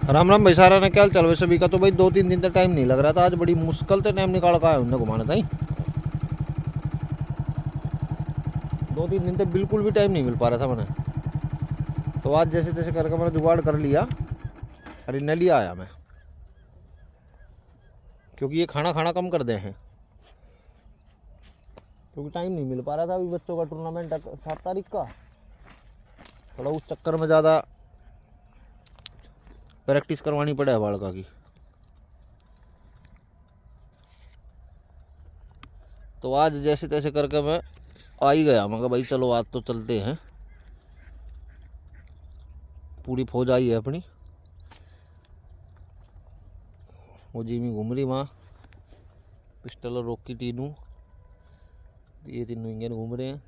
राम राम भाई सारा ने क्या चल वैसे सभी का तो भाई 2-3 दिन तक टाइम नहीं लग रहा था। आज बड़ी मुश्किल से टाइम निकाल का आया उन्हें घुमाने था ही। 2-3 दिन तक बिल्कुल भी टाइम नहीं मिल पा रहा था मैंने। तो आज जैसे तैसे करके मैंने जुगाड़ कर लिया। अरे न लिया आया मैं, क्योंकि ये खाना खाना कम कर दे हैं, क्योंकि टाइम नहीं मिल पा रहा था। अभी बच्चों का टूर्नामेंट है 7 तारीख का, थोड़ा उस चक्कर में ज़्यादा प्रैक्टिस करवानी पड़े है बालका की। तो आज जैसे तैसे करके मैं आ ही गया। मैं कहा भाई चलो आज तो चलते हैं। पूरी फौज आई है अपनी, वो जिमी घूम रही वहाँ, पिस्टल और रॉकी तीनों, ये तीनों इंजन घूम रहे हैं।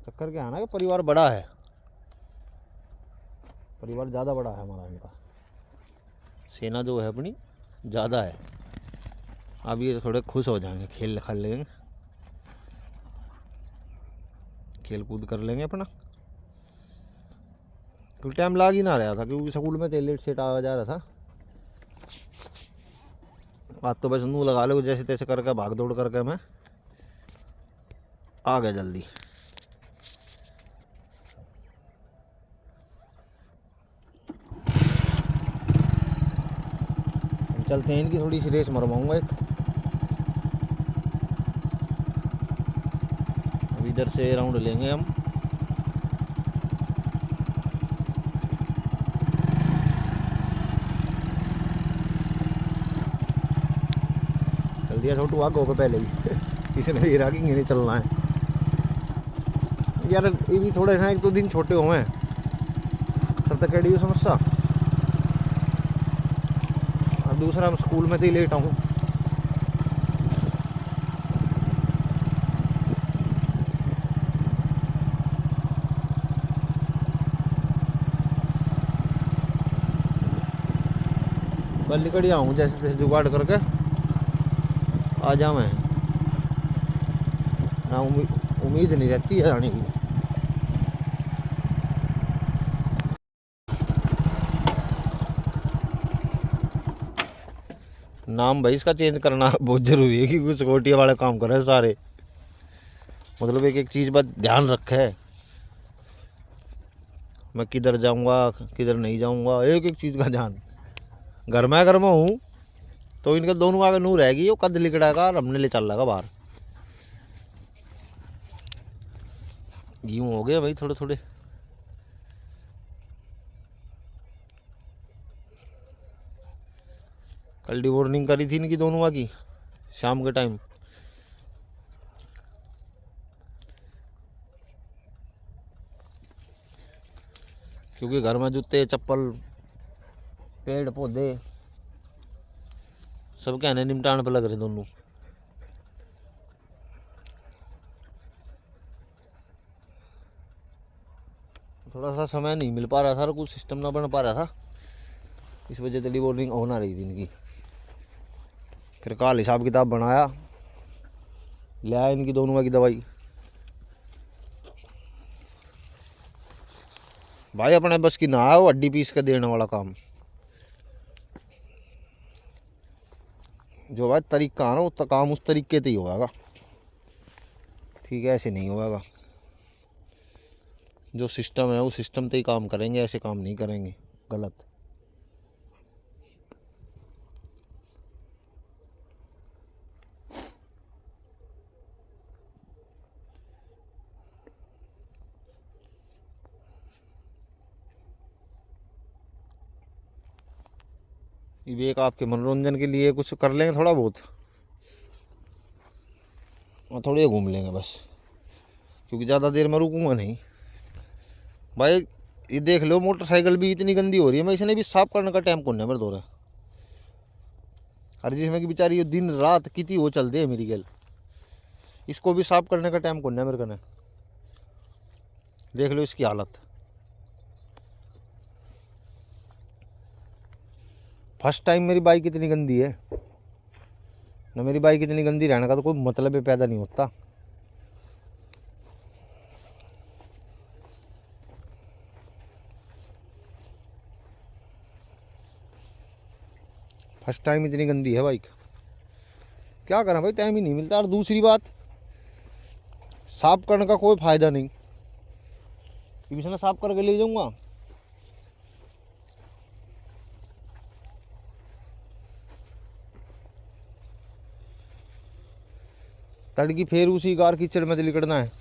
चक्कर क्या है ना कि परिवार बड़ा है, परिवार ज़्यादा बड़ा है हमारा। इनका सेना जो है अपनी ज़्यादा है। अब ये थोड़े खुश हो जाएंगे, खेल खेल लेंगे, खेल कूद कर लेंगे अपना। क्योंकि टाइम लाग ही ना रहा था, क्योंकि स्कूल में तो लेट सेट आ जा रहा था। आज तो बस नू लगा लो, जैसे तैसे करके भाग दौड़ करके मैं आ गया जल्दी। चलते हैं, इनकी थोड़ी सी रेस मरवाऊंगा एक। अब इधर से राउंड लेंगे हम। चल दिया छोटू आगो को पहले ही किसी ने ये रागी नहीं चलना है यार। ये भी थोड़े ना 1-2 दिन छोटे हुए हैं, सब तक कैडी समस्या। और दूसरा मैं स्कूल में तो ही लेट आऊँ। कल निकल आऊँ जैसे तैसे जुगाड़ करके आ जा मैं ना। उम्मीद नहीं रहती है आने की। नाम भाई इसका चेंज करना बहुत ज़रूरी है, क्योंकि सिक्योरिटी वाले काम कर रहे हैं सारे। मतलब एक एक चीज़ पर ध्यान रखे, मैं किधर जाऊंगा किधर नहीं जाऊंगा, एक एक चीज़ का ध्यान। घर में हूँ तो इनके दोनों आगे नूर रहेगी, वो कद लिकड़ेगा और हमने ले चल रहा बाहर। यूँ हो गया भाई थोड़े थोड़े। कल डी वार्निंग करी थी इनकी दोनों की शाम के टाइम। क्योंकि घर में जूते चप्पल पेड़ पौधे सब कहने निमटान पे लग रहे दोनों। थोड़ा सा समय नहीं मिल पा रहा था और कुछ सिस्टम ना बन पा रहा था, इस वजह से डी वार्निंग होना रही थी इनकी। फिर कल हिसाब किताब बनाया, ले आया इनकी दोनों की दवाई। भाई अपने बस की ना वो हड्डी पीस के देने वाला काम। जो भाई तरीका है ना, वो काम उस तरीके से ही होगा। ठीक है, ऐसे नहीं होगा। जो सिस्टम है उस सिस्टम से ही काम करेंगे, ऐसे काम नहीं करेंगे गलत। ये एक आपके मनोरंजन के लिए कुछ कर लेंगे थोड़ा बहुत, और थोड़े घूम लेंगे बस, क्योंकि ज़्यादा देर में रुकूंगा नहीं भाई। ये देख लो मोटरसाइकिल भी इतनी गंदी हो रही है, मैं इसने भी साफ करने का टाइम कौन है मेरे दौरा। अरे जिसमें कि बेचारी ये दिन रात कितनी वो चल दे मेरी गल, इसको भी साफ करने का टाइम कौन है मेरे कने। देख लो इसकी हालत। फर्स्ट टाइम मेरी बाइक इतनी गंदी है ना। मेरी बाइक इतनी गंदी रहने का तो कोई मतलब ही पैदा नहीं होता। फर्स्ट टाइम इतनी गंदी है बाइक, क्या करें भाई, टाइम ही नहीं मिलता। और दूसरी बात, साफ करने का कोई फ़ायदा नहीं, क्योंकि साफ करके ले जाऊँगा तड़की, फिर उसी कार कीचड़ में लिकड़ना है।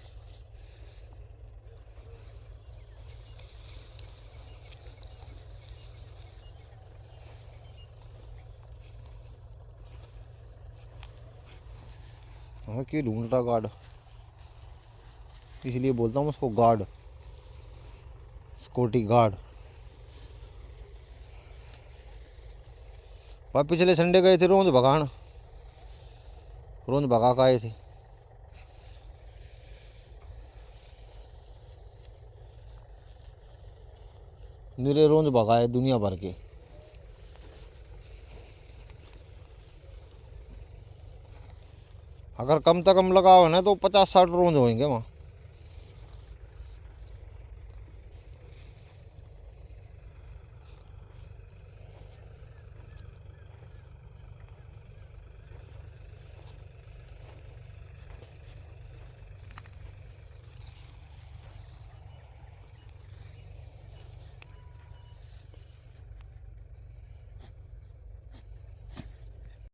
हाँ कि ढूंढ रहा गार्ड, इसलिए बोलता हूँ उसको गार्ड, सिक्योरिटी गार्ड। और पिछले संडे गए थे रोंद भगान, रोंद भगा के आए थे। निरे रोंद भगाए दुनिया भर के। अगर कम से कम लगाओ ना तो 50-60 रोंद होंगे वहाँ।